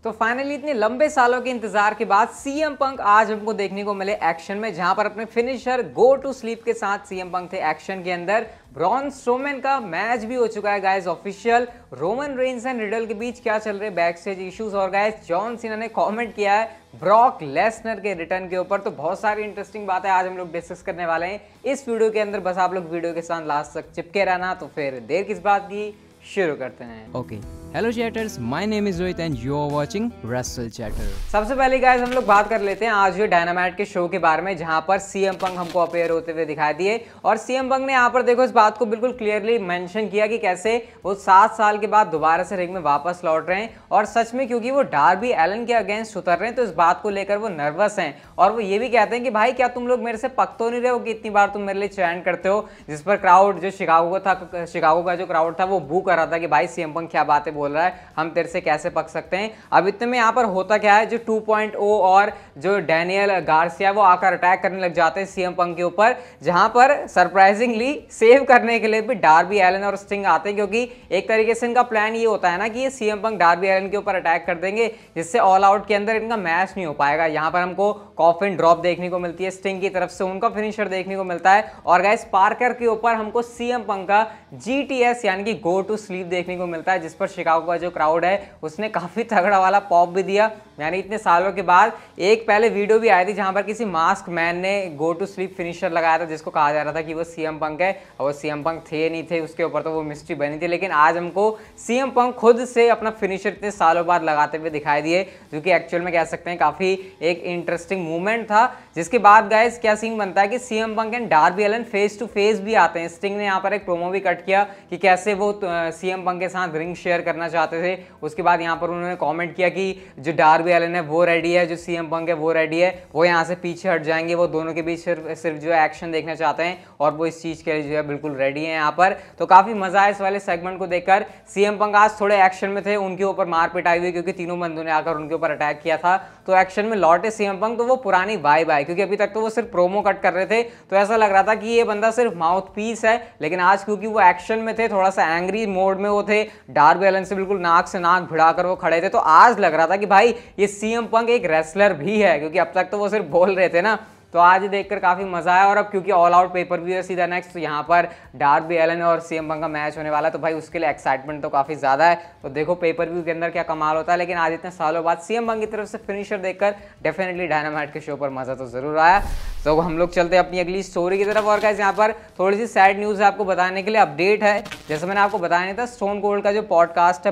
तो फाइनली इतने लंबे सालों के इंतजार के बाद सीएम पंक आज हमको देखने को मिले एक्शन में, जहां पर अपने फिनिशर गो टू स्लीप के साथ सीएम पंक थे एक्शन के अंदर। ब्रॉन स्ट्रोमैन का मैच भी हो चुका है guys official. Roman Reigns and riddle के बीच क्या चल रहे बैक स्टेज इश्यूज, और गाइस जॉन सीना ने कमेंट किया है ब्रॉक लेसनर के रिटर्न के ऊपर। तो बहुत सारी इंटरेस्टिंग बातें आज हम लोग डिस्कस करने वाले हैं इस वीडियो के अंदर। बस आप लोग वीडियो के साथ लास्ट तक चिपके रहना। तो फिर देर किस बात की, शुरू करते हैं। Okay, hello chatters, my name is Rohit and you are watching Wrestle Chatter. सबसे पहले गाइस हम लोग बात कर लेते हैं आज ये डायनामाइट के शो के बारे में, जहां पर सीएम पंक हमको अपेयर होते हुए दिखाई दिए। और सीएम पंक ने यहाँ पर देखो इस बात को बिल्कुल क्लियरली मेंशन किया कि कैसे वो 7 साल के बाद दोबारा से रिंग में वापस लौट रहे हैं। और सच में क्योंकि वो डार्बी एलन के अगेंस्ट उतर रहे हैं, तो इस बात को लेकर वो नर्वस हैं। और वो ये भी कहते हैं कि भाई क्या तुम लोग मेरे से पक तो नहीं रहे हो कि इतनी बार तुम मेरे लिए चैंट करते हो। जिस पर क्राउड जो शिकागो का जो क्राउड था वो बू कर रहा था कि भाई सीएम पंक क्या बातें बोल रहा है, हम तेरे से कैसे पक सकते हैं। अब इतने में यहाँ पर होता क्या है, जो 2.0 और जो डैनियल गार्सिया वो आकर अटैक करने लग जाते हैं सीएम पंक के ऊपर, जहां पर सरप्राइजिंगली सेव करने के लिए भी डार्बी एलन और स्टिंग आते हैं। क्योंकि एक तरीके से इनका प्लान ये होता है ना कि ये सीएम पंक डार्बी एलन के ऊपर अटैक कर देंगे, जिससे ऑल आउट के अंदर इनका मैच नहीं हो पाएगा। यहाँ पर हमको कॉफिन ड्रॉप देखने को मिलती है स्टिंग की तरफ से, उनका फिनिशर देखने को मिलता है। और गाइस पार्कर के ऊपर हमको सीएम पंक का GTS यानी कि गो टू स्लीप देखने को मिलता है, जिस पर शिकागो का जो क्राउड है उसने काफी तगड़ा वाला पॉप भी दिया। यानी इतने सालों के बाद एक पहले वीडियो भी आई थी जहां पर किसी मास्क मैन ने गो टू स्लीप फिनिशर लगाया था, जिसको कहा जा रहा था कि वो सीएम पंक है, और वो सीएम पंक थे नहीं थे, उसके ऊपर तो वो मिस्ट्री बनी थी। लेकिन आज हमको सीएम पंक खुद से अपना फिनिशर इतने सालों बाद लगाते हुए दिखाई दिए, जो कि एक्चुअल में कह सकते हैं काफी एक इंटरेस्टिंग मूवमेंट था। जिसके बाद गाइस क्या सीन बनता है कि CM Punk and Darby Allin face to face भी आते हैं। स्टिंग ने यहाँ पर एक प्रोमो भी कट किया कि कैसे वो सीएम पंक के साथ रिंग शेयर करना चाहते थे। उसके बाद यहाँ पर उन्होंने कमेंट किया कि जो डार्बी एलन है वो रेडी है, जो सीएम पंक है वो रेडी है, वो यहाँ से पीछे हट जाएंगे, वो दोनों के बीच सिर्फ जो एक्शन देखना चाहते हैं, और वो इस चीज के लिए जो है बिल्कुल रेडी है यहाँ पर। तो काफी मजा आया इस वाले सेगमेंट को देखकर। सीएम पंक आज थोड़े एक्शन में थे, उनके ऊपर मार पिटाई हुई क्योंकि तीनों बंदों ने आकर उनके ऊपर अटैक किया था। तो एक्शन में लौटे सीएम पंक, तो वो पुरानी वाइब आई, क्योंकि अभी तक तो वो सिर्फ प्रोमो कट कर रहे थे, तो ऐसा लग रहा था कि ये बंदा सिर्फ माउथ पीस है। लेकिन आज क्योंकि वो एक्शन में थे, थोड़ा सा एंग्री मोड में वो थे, डार्बी एलन से बिल्कुल नाक से नाक भिड़ाकर वो खड़े थे, तो आज लग रहा था कि भाई ये सीएम पंक एक रेसलर भी है, क्योंकि अब तक तो वो सिर्फ बोल रहे थे ना। तो आज देखकर काफी मजा आया। और अब क्योंकि ऑल आउट पेपर व्यू है सीधा नेक्स्ट, तो यहाँ पर डार्बी एलन और सीएम पंक का मैच होने वाला है, तो भाई उसके लिए एक्साइटमेंट तो काफी ज्यादा है। तो देखो पेपर व्यू के अंदर क्या कमाल होता है। लेकिन आज इतने सालों बाद सीएम पंक की तरफ से फिनिशर देखकर डेफिनेटली डायनामाइट के शो पर मजा तो जरूर आया। तो हम लोग चलते हैं अपनी अगली स्टोरी की तरफ। और गाइस यहाँ पर थोड़ी सी सैड न्यूज है आपको बताने के लिए, अपडेट है। जैसे मैंने आपको बताया नहीं था, स्टोन कोल्ड का जो पॉडकास्ट है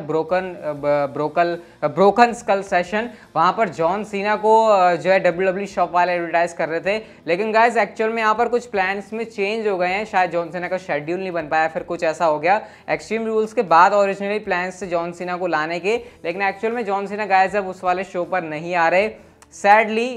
ब्रोकन स्कल सेशन, वहां पर जॉन सीना को जो है WWE शॉप वाले एडवर्टाइज कर रहे थे। लेकिन गाइस एक्चुअल में यहाँ पर कुछ प्लान्स में चेंज हो गए हैं, शायद जॉन सीना का शेड्यूल नहीं बन पाया, फिर कुछ ऐसा हो गया एक्सट्रीम रूल्स के बाद ओरिजिनली प्लान्स से जॉन सीना को लाने के। लेकिन एक्चुअल में जॉन सीना गाइस अब उस वाले शो पर नहीं आ रहे, सैडली।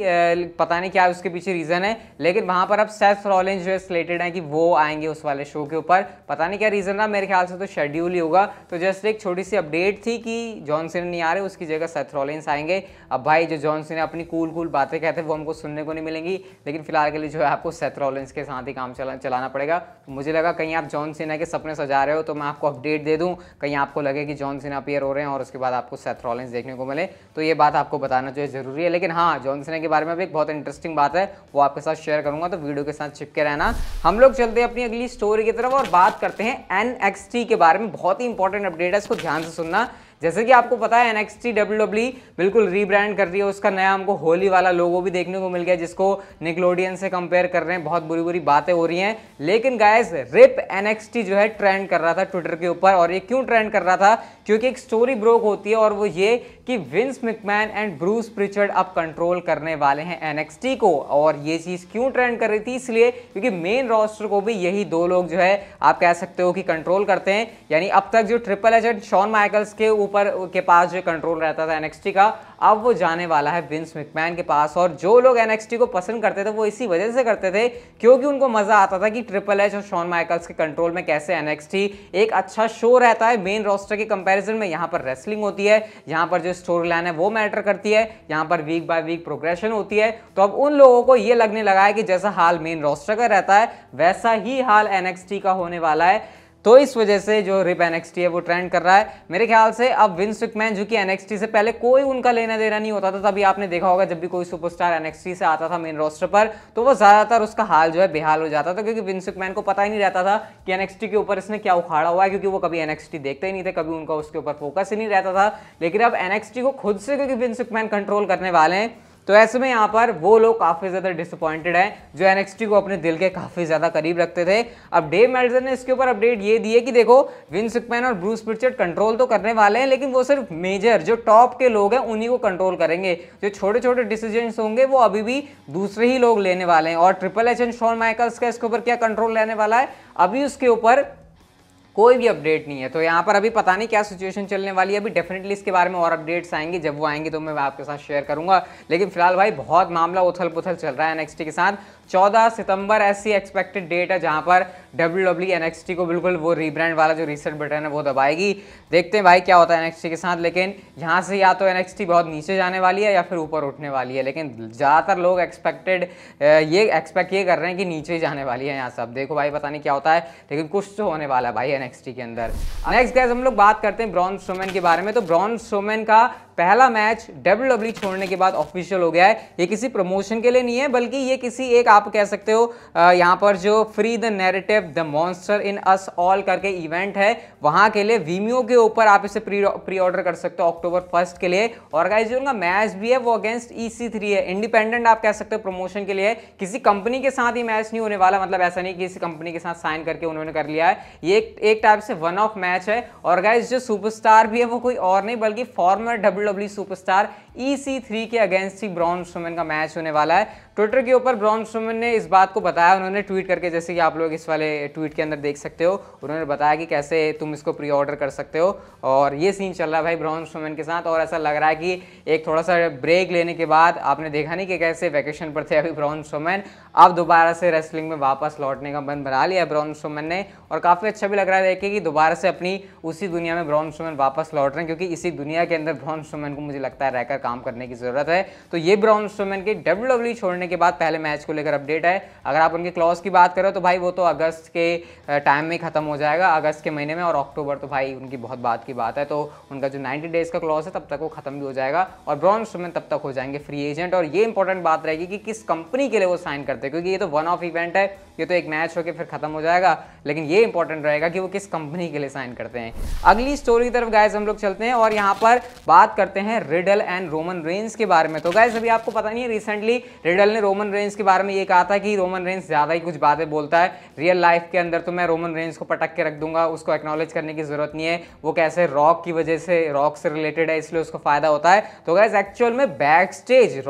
पता नहीं क्या उसके पीछे रीजन है। लेकिन वहां पर अब सेथ रॉलिंस जो है स्लेटेड है कि वो आएंगे उस वाले शो के ऊपर। पता नहीं क्या रीजन रहा, मेरे ख्याल से तो शेड्यूल ही होगा। तो जस्ट एक छोटी सी अपडेट थी कि जॉन सीना नहीं आ रहे, उसकी जगह सेथ रॉलिंस आएंगे। अब भाई जो जॉन सीना अपनी कूल बातें कहते हैं वो हमको सुनने को नहीं मिलेंगी, लेकिन फिलहाल के लिए जो है आपको सेथ रॉलिंस के साथ ही काम चलाना पड़ेगा। तो मुझे लगा कहीं आप जॉन सीना के सपने सजा रहे हो, तो मैं आपको अपडेट दे दूं, कहीं आपको लगे कि जॉन सीना अपीयर हो रहे हैं और उसके बाद आपको सेथ रॉलिंस देखने को मिले, तो ये बात आपको बताना जो है जरूरी है। लेकिन हाँ, जॉन सीना के बारे में भी एक बहुत इंटरेस्टिंग बात है, वो आपके साथ शेयर करूंगा, तो वीडियो के साथ चिपके रहना। हम लोग चलते हैं अपनी अगली स्टोरी की तरफ और बात करते हैं NXT के बारे में। बहुत ही इंपॉर्टेंट अपडेट है, इसको ध्यान से सुनना। जैसे कि आपको पता है NXT WWE बिल्कुल रीब्रांड कर रही है, उसका नया हमको होली वाला लोगो भी देखने को मिल गया, जिसको निकलोडियन से कंपेयर कर रहे हैं, बहुत बुरी बुरी बातें हो रही हैं। लेकिन गाइस रिप NXT जो है ट्रेंड कर रहा था ट्विटर के ऊपर। और ये क्यों ट्रेंड कर रहा था, क्योंकि एक स्टोरी ब्रोक होती है, और वो ये कि Vince McMahon and Bruce Pritchard अब कंट्रोल करने वाले हैं NXT को। और ये चीज क्यों ट्रेंड कर रही थी, इसलिए क्योंकि मेन रोस्टर को भी यही दो लोग जो है आप कह सकते हो कि कंट्रोल करते हैं। यानी अब तक जो Triple H and Shawn Michaels के ऊपर के पास जो कंट्रोल रहता था NXT का, अब वो जाने वाला है विंस मैकमैन के पास। और जो लोग NXT को पसंद करते थे वो इसी वजह से करते थे क्योंकि उनको मजा आता था कि ट्रिपल एच और शॉन माइकल्स के कंट्रोल में कैसे NXT एक अच्छा शो रहता है मेन रोस्टर के कंपैरिजन में। यहाँ पर रेसलिंग होती है, यहाँ पर जो स्टोरी लाइन है वो मैटर करती है, यहाँ पर वीक बाय वीक प्रोग्रेशन होती है। तो अब उन लोगों को ये लगने लगा है कि जैसा हाल मेन रोस्टर का रहता है वैसा ही हाल NXT का होने वाला है। तो इस वजह से जो रिप NXT है वो ट्रेंड कर रहा है। मेरे ख्याल से अब विंस मैकमैन जो कि NXT से पहले कोई उनका लेना देना नहीं होता था, तभी आपने देखा होगा जब भी कोई सुपरस्टार NXT से आता था मेन रोस्टर पर तो वो ज्यादातर उसका हाल जो है बेहाल हो जाता था, क्योंकि विंस मैकमैन को पता ही नहीं रहता था कि NXT के ऊपर इसने क्या उखाड़ा हुआ है, क्योंकि वो कभी NXT देखते ही नहीं थे, कभी उनका उसके ऊपर फोकस ही नहीं रहता था। लेकिन अब NXT को खुद से क्योंकि विंस मैकमैन कंट्रोल करने वाले हैं, तो ऐसे में यहाँ पर वो लोग काफी ज्यादा डिसअपॉइंटेड हैं जो NXT को अपने दिल के काफी ज्यादा करीब रखते थे। अब डेव मेल्टजर ने इसके ऊपर अपडेट ये दी है कि देखो विंस मैकमैन और ब्रूस प्रिचर्ड कंट्रोल तो करने वाले हैं, लेकिन वो सिर्फ मेजर जो टॉप के लोग हैं उन्हीं को कंट्रोल करेंगे। जो छोटे छोटे डिसीजंस होंगे वो अभी भी दूसरे ही लोग लेने वाले हैं। और Triple H and Shawn Michaels का इसके ऊपर क्या कंट्रोल लेने वाला है, अभी उसके ऊपर कोई भी अपडेट नहीं है। तो यहाँ पर अभी पता नहीं क्या सिचुएशन चलने वाली है। अभी डेफिनेटली इसके बारे में और अपडेट्स आएंगे, जब वो आएंगे तो मैं आपके साथ शेयर करूंगा। लेकिन फिलहाल भाई बहुत मामला उथल पुथल चल रहा है NXT के साथ। 14 सितंबर ऐसी एक्सपेक्टेड डेट है जहां पर WWE NXT को बिल्कुल वो रीब्रांड वाला जो रीसेट बटन है वो दबाएगी। देखते हैं भाई क्या होता है NXT के साथ। लेकिन यहाँ से या तो NXT बहुत नीचे जाने वाली है या फिर ऊपर उठने वाली है, लेकिन ज़्यादातर लोग एक्सपेक्ट ये कर रहे हैं कि नीचे ही जाने वाली है यहाँ से। अब देखो भाई पता नहीं क्या होता है, लेकिन कुछ तो होने वाला है भाई NXT के अंदर। नेक्स्ट गाइस हम लोग बात करते हैं ब्रॉन स्ट्रोमैन के बारे में। तो ब्रॉन स्ट्रोमैन का पहला मैच WWE छोड़ने के बाद ऑफिशियल हो गया है। ये किसी प्रमोशन के लिए नहीं है, बल्कि ये किसी एक आप कह सकते हो यहाँ पर जो free the narrative the monster in us all करके इवेंट है, वहां के लिए Vimeo के ऊपर आप इसे प्री ऑर्डर कर सकते हो October 1 के लिए। और गाइस जो उनका मैच भी है वो अगेंस्ट EC3 है, इंडिपेंडेंट आप कह सकते हो प्रमोशन के लिए। किसी कंपनी के साथ ही मैच नहीं होने वाला, मतलब ऐसा नहीं कि किसी कंपनी के साथ साइन करके उन्होंने कर लिया है। ये एक टाइप से वन ऑफ मैच है। और गाइस जो सुपरस्टार भी है वो कोई और नहीं बल्कि फॉर्मर WWE सुपरस्टार EC3 के अगेंस्ट ही ब्रॉन स्ट्रोमैन का मैच होने वाला है। ट्विटर के ऊपर ब्रॉन स्ट्रोमैन ने इस बात को बताया, उन्होंने ट्वीट करके, जैसे कि आप लोग इस वाले ट्वीट के अंदर देख सकते हो, उन्होंने बताया कि कैसे तुम इसको प्री ऑर्डर कर सकते हो। और ये सीन चल रहा है भाई ब्रॉन स्ट्रोमैन के साथ। और ऐसा लग रहा है कि एक थोड़ा सा ब्रेक लेने के बाद, आपने देखा नहीं कि कैसे वैकेशन पर थे अभी ब्रॉन स्ट्रोमैन, अब दोबारा से रेसलिंग में वापस लौटने का मन बना लिया ब्रॉन स्ट्रोमैन ने। और काफ़ी अच्छा भी लग रहा है देख के कि दोबारा से अपनी उसी दुनिया में ब्रॉन स्ट्रोमैन वापस लौट रहे हैं, क्योंकि इसी दुनिया के अंदर ब्रॉन स्ट्रोमैन को मुझे लगता है रहकर काम करने की ज़रूरत है। तो ये ब्रॉन स्ट्रोमैन के WWE छोड़ने के बाद पहले मैच को लेकर अपडेट है। अगर आप उनके क्लॉज की बात करो तो भाई वो तो अगस्त के टाइम में खत्म हो जाएगा, अगस्त के महीने में। और अक्टूबर तो भाई उनकी बहुत बात की बात है, तो उनका जो 90 डेज का क्लॉज है तब तक वो खत्म भी हो जाएगा और ब्रॉन स्ट्रोमैन तब तक हो जाएंगे फ्री एजेंट। और ये इंपॉर्टेंट बात रहेगी कि किस कंपनी के लिए वो साइन करते हैं, क्योंकि ये तो वन ऑफ इवेंट है, ये तो एक मैच होकर फिर खत्म हो जाएगा, लेकिन ये इंपॉर्टेंट रहेगा कि वो किस कंपनी के लिए साइन करते हैं। अगली स्टोरी की तरफ गाइस हम लोग चलते हैं और यहाँ पर बात करते हैं रिडल एंड रोमन रेंस के बारे में। तो गाइस अभी आपको पता नहीं है, रिसेंटली रिडल ने रोमन रेंस के बारे में ये कहा था कि रोमन रेंस ज्यादा ही कुछ बातें बोलता है, रियल लाइफ के अंदर तो मैं रोमन रेंस को पटक के रख दूंगा, उसको एक्नॉलेज करने की जरूरत नहीं है, वो कैसे रॉक की वजह से, रॉक से रिलेटेड है इसलिए उसको फायदा होता है। तो गाइस एक्चुअल में बैक स्टेज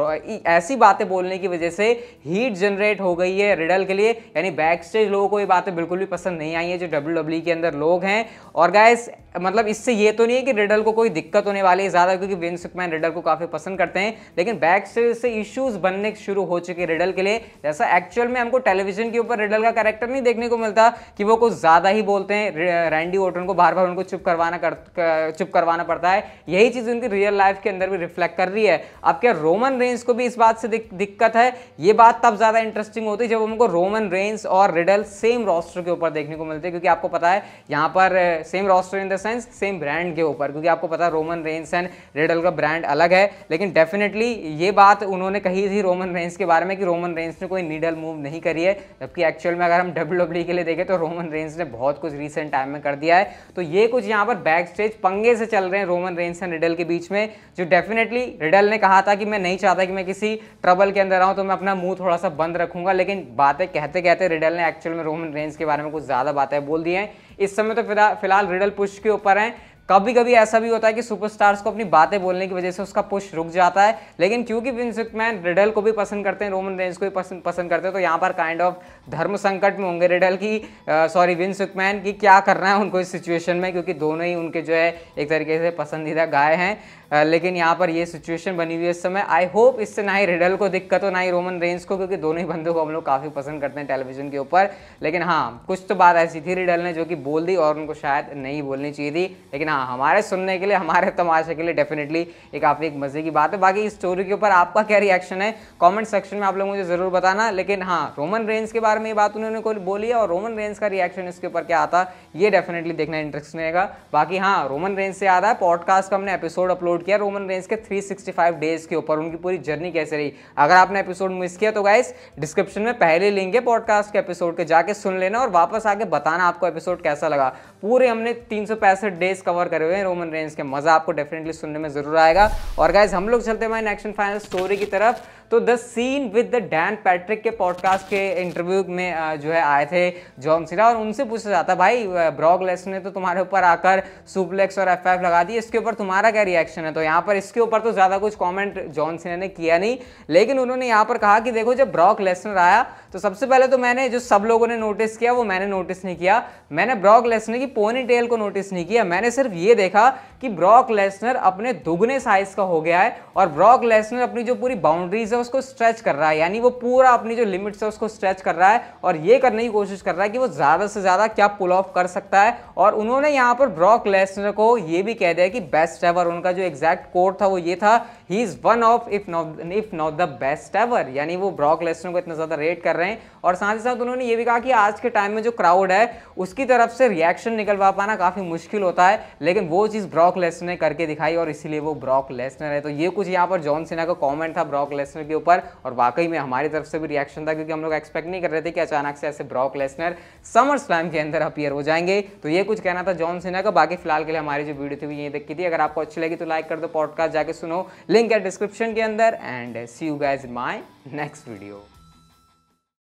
ऐसी बातें बोलने की वजह से हीट जनरेट हो गई है रिडल के लिए, यानी बैक स्टेज लोगों को ये बातें बिल्कुल भी पसंद नहीं आई है जो WWE के अंदर लोग हैं। और गाइस मतलब इससे ये तो नहीं है कि रिडल को कोई दिक्कत होने वाली है ज्यादा, क्योंकि विंस मैकमैन रिडल को काफी पसंद करते हैं, लेकिन बैक स्टेज से इश्यूज बनने शुरू हो चुके रिडल के लिए। जैसा एक्चुअल में हमको टेलीविजन के ऊपर रिडल का कैरेक्टर नहीं देखने को मिलता कि वो कुछ ज्यादा ही बोलते हैं, रैंडी ऑर्टन को बार बार उनको चुप करवाना पड़ता है, यही चीज उनकी रियल लाइफ के अंदर भी रिफ्लेक्ट कर रही है। अब क्या रोमन रेंस को भी इस बात से दिक्कत है? ये बात तब ज्यादा इंटरेस्टिंग होती है जब हमको रोमन रेंस और रिडल सेम रोस्टर के ऊपर देखने को मिलते हैं, क्योंकि आपको पता है यहाँ पर same roster in the sense same brand के ऊपर, क्योंकि आपको पता है रोमन रेंस एंड रिडल का ब्रांड अलग है। लेकिन डेफिनेटली ये बात उन्होंने कही थी रोमन रेंस के बारे में कि रोमन रेंस ने कोई नीडल मूव नहीं करी है, जबकि एक्चुअल में अगर हम WWE के लिए देखें तो रोमन रेंस ने बहुत कुछ रीसेंट टाइम में कर दिया है। तो ये कुछ यहाँ पर बैक स्टेज पंगे से चल रहे हैं रोमन रेंस एंड रिडल के बीच में, जो डेफिनेटली रिडल ने कहा था कि मैं नहीं चाहता कि मैं किसी ट्रबल के अंदर आऊँ, तो मैं अपना मुंह थोड़ा सा बंद रखूंगा। लेकिन बातें कहते कहते रिडल ने एक्चुअल में रोमन रेंस के बारे में कुछ ज्यादा बातें बोल दी हैं। इस समय तो फिलहाल रिडल पुश के ऊपर हैं। कभी कभी ऐसा भी होता है कि सुपरस्टार्स को अपनी बातें बोलने की वजह से उसका पुश रुक जाता है, लेकिन क्योंकि विंस मैकमैन रिडल को भी पसंद करते हैं, रोमन रेंस को भी पसंद करते हैं, तो यहाँ पर काइंड ऑफ धर्म संकट में होंगे रिडल की विंस मैकमैन की क्या करना है उनको इस सिचुएशन में, क्योंकि दोनों ही उनके जो है एक तरीके से पसंदीदा गाय हैं। लेकिन यहाँ पर ये सिचुएशन बनी हुई है इस समय। आई होप इससे ना ही रिडल को दिक्कत हो ना ही रोमन रेंस को, क्योंकि दोनों ही बंदों को हम लोग काफ़ी पसंद करते हैं टेलीविजन के ऊपर। लेकिन हाँ, कुछ तो बात ऐसी थी रिडल ने जो कि बोल दी और उनको शायद नहीं बोलनी चाहिए थी। लेकिन हाँ, हमारे सुनने के लिए, हमारे तमाशे के लिए डेफिनेटली ये काफ़ी एक मजे की बात है। बाकी इस स्टोरी के ऊपर आपका क्या रिएक्शन है कमेंट सेक्शन में आप लोग मुझे जरूर बताना। लेकिन हाँ, रोमन रेंस के बारे में ये बात उन्होंने कोई बोली है और रोमन रेंस का रिएक्शन इसके ऊपर क्या आता ये डेफिनेटली देखना इंटरेस्टिंग रहेगा। बाकी हाँ, रोमन रेंस से याद है, पॉडकास्ट का हमने एपिसोड अपलोड किया रोमन रेंस के 365 डेज के ऊपर, उनकी पूरी जर्नी कैसे रही। अगर आपने एपिसोड मिस किया तो गाइस डिस्क्रिप्शन में पहले लिंक है पॉडकास्ट के एपिसोड के, जाके सुन लेना और वापस आके बताना आपको एपिसोड कैसा लगा। पूरे हमने 365 डेज कवर करे हुए हैं रोमन रेंस के, मजा आपको डेफिनेटली सुनने में जरूर आएगा। और गाइस हम लोग चलते हैं नेक्स्ट फाइनल स्टोरी की तरफ। तो the scene with the Dan Patrick के पॉडकास्ट के इंटरव्यू में जो है आए थे जॉन सीना, और उनसे पूछा जाता भाई ब्रॉक लेसनर ने तो तुम्हारे ऊपर आकर सुप्लेक्स और F5 लगा दी, इसके ऊपर तुम्हारा क्या रिएक्शन है। तो यहाँ पर इसके ऊपर तो ज़्यादा कुछ कमेंट जॉन सीना ने किया नहीं, लेकिन उन्होंने यहाँ पर कहा कि देखो जब ब्रॉक लेसनर आया तो सबसे पहले तो मैंने, जो सब लोगों ने नोटिस किया वो मैंने नोटिस नहीं किया, मैंने ब्रॉक लेसनर की पोनी टेल को नोटिस नहीं किया। मैंने सिर्फ ये देखा कि ब्रॉक लेसनर अपने दुगने साइज का हो गया है और ब्रॉक लेसनर अपनी जो पूरी बाउंड्रीज है उसको स्ट्रेच कर रहा है, यानी वो पूरा अपनी जो लिमिट्स है उसको स्ट्रेच कर रहा है और ये करने की कोशिश कर रहा है कि वो ज्यादा से ज्यादा क्या पुल ऑफ कर सकता है। और उन्होंने यहाँ पर ब्रॉक लेसनर को ये भी कह दिया कि बेस्ट एवर, उनका जो एग्जैक्ट कोड था वो ये था, he is one of if not the best ever, यानी वो ब्रॉक लेसनर को इतना ज्यादा रेट कर रहे हैं। और साथ ही साथ उन्होंने ये भी कहा कि आज के टाइम में जो क्राउड है उसकी तरफ से रिएक्शन निकलवा पाना काफी मुश्किल होता है, लेकिन वो चीज ब्रॉक लेसनर ने करके दिखाई और इसीलिए वो ब्रॉक लेसनर है। तो ये कुछ यहाँ पर जॉन सीना का कमेंट था ब्रॉक लेसनर के ऊपर, और वाकई में हमारी तरफ से भी रिएक्शन था, क्योंकि हम लोग एक्सपेक्ट नहीं कर रहे थे कि अचानक से ऐसे ब्रॉक लेसनर समर स्लैम के अंदर अपीयर हो जाएंगे। तो ये कुछ कहना था जॉन सीना का। बाकी फिलहाल के लिए हमारी जो वीडियो थी वो यही देखी थी। अगर आपको अच्छी लगी तो लाइक कर दो, पॉडकास्ट जाके सुनो, लिंक है डिस्क्रिप्शन के अंदर। And see you guys in my next video.